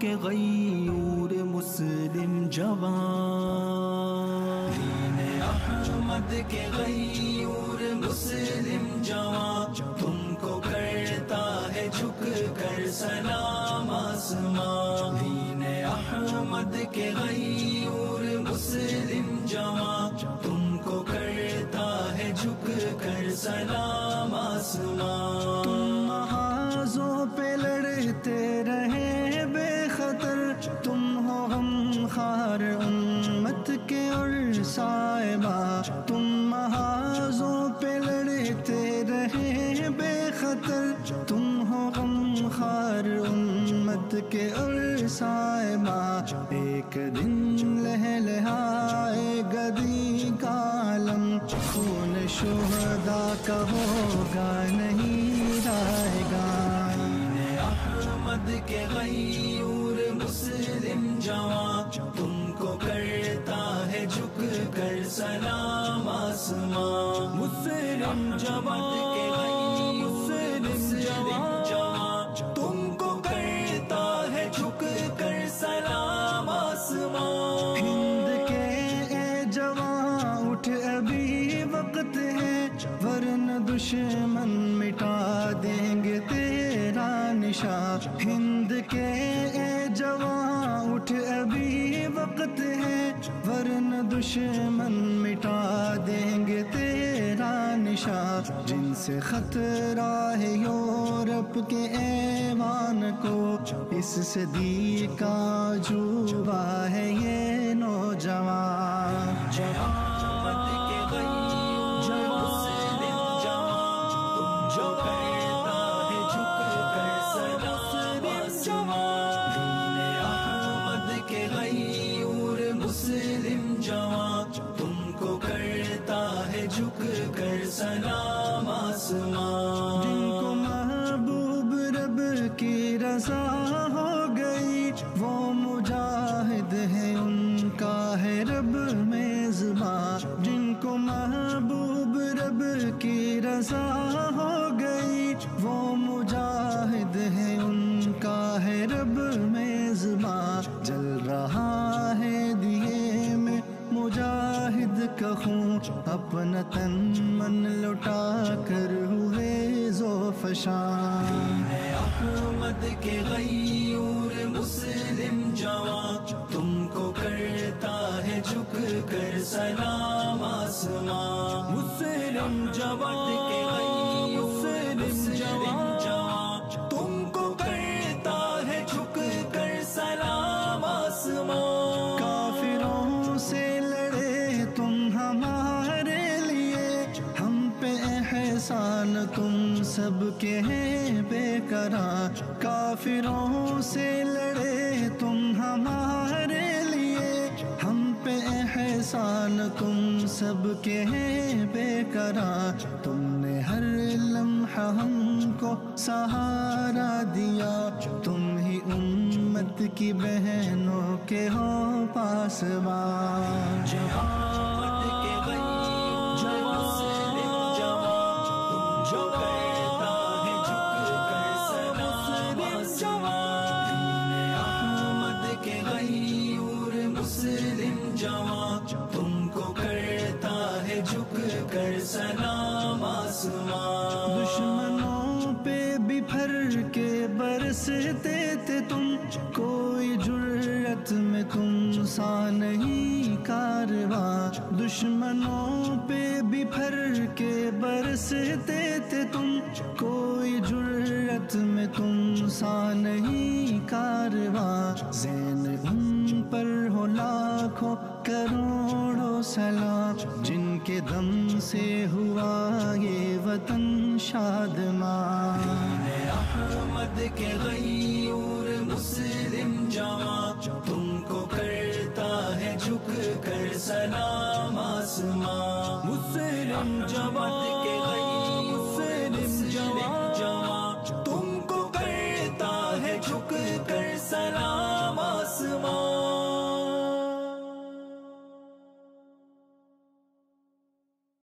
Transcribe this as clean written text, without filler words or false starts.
کے غیور مسلم جوان، دین احمد کے غیور مسلم جوان، تم کو کرتا ہے جھک کر سلام آسمان، دین احمد کے غیور مسلم جوان، تم کو کرتا ہے جھک کر سلام آسمان، تم محاذوں پہ لڑتے رہے بے خطر، تم ہو غم خوار امت کے اور صاحبہ، تم محاذوں پہ لڑتے رہے بے خطر، تم ہو غم خوار امت کے اور صاحبہ، ایک دن لہلہائے گدی کا عالم، خون شہداء کا ہوگا نہیں رائے گا، دین احمد کے غیور مسلم جوان، تم کو کرتا ہے جھک کر سلام آسمان، مسلم جوان کے غیور مسلم جوان، تم کو کرتا ہے جھک کر سلام آسمان، ہند کے اے جوان اٹھ ابھی وقت ہے، ورنہ دشمن مٹا دیں گے تیرا نشان، ہند کے اے جوان اٹھ ابھی وقت ہے، ورنہ دشمن مٹا دیں گے تیرا نشان، جن سے خطرہ ہے یورپ کے ایوان کو، اس صدی کا عجوبہ ہے یہ نوجوان، احمد کے غیور مسلم جوان، تم جو کرتا ہے جھک کر سلام آسمان، دین احمد کے غیور مسلم جوان، تم کو کرتا ہے جھک کر سلام آسمان، جن کو محبوب رب کی رضا ہو گئی، وہ مجاہد ہے ان کا ہے رب میزباں، جن کو محبوب رب کی رضا ہو گئی، وہ مجاہد ہے ان کا ہے رب میزباں، جل رہا ہے دیے میں مجاہد کا خون، اپنا تن من لٹا کر ہوئے ذوفشان، دین احمد کے غیور مسلم جوان، تم کو کرتا ہے جھک کر سلام آسمان، مسلم جوان کے غیور مسلم جوان، تم کو کرتا ہے جھک کر سلام آسمان، کافروں سے لڑے تم ہمارے لیے، ہم پہ احسان تم سب کے ہیں بے قرار، کافروں سے لڑے تم ہمارے لیے، ہم پہ احسان تم سب کے ہیں بے قرار، تم نے ہر لمحہ ہم کو سہارا دیا، تم ہی امت کی بہنوں کے ہو پاسبان، احمد کے غیور مسلم جوان، تم جو کرتا ہے جھک کر سلام آسمان، دین احمد کے غیور مسلم جوان، تم کو کرتا ہے جھک کر سلام آسمان، دشمنوں پہ بھی پھر کے برستے تھے تم، کوئی جرأت میں تم سا نہیں کارواں، دشمنوں پہ بھی پھر کے برستے تھے تم، کوئی جرأت میں تم سا نہیں کارواں، زین ان پر ہو لاکھوں کروڑوں سلام، جن کے دم سے ہوا یہ وطن شادمان، دین احمد کے غیور مسلم جوان، تم کو کرتا ہے جھک کر سلام آسمان، مسلم جوان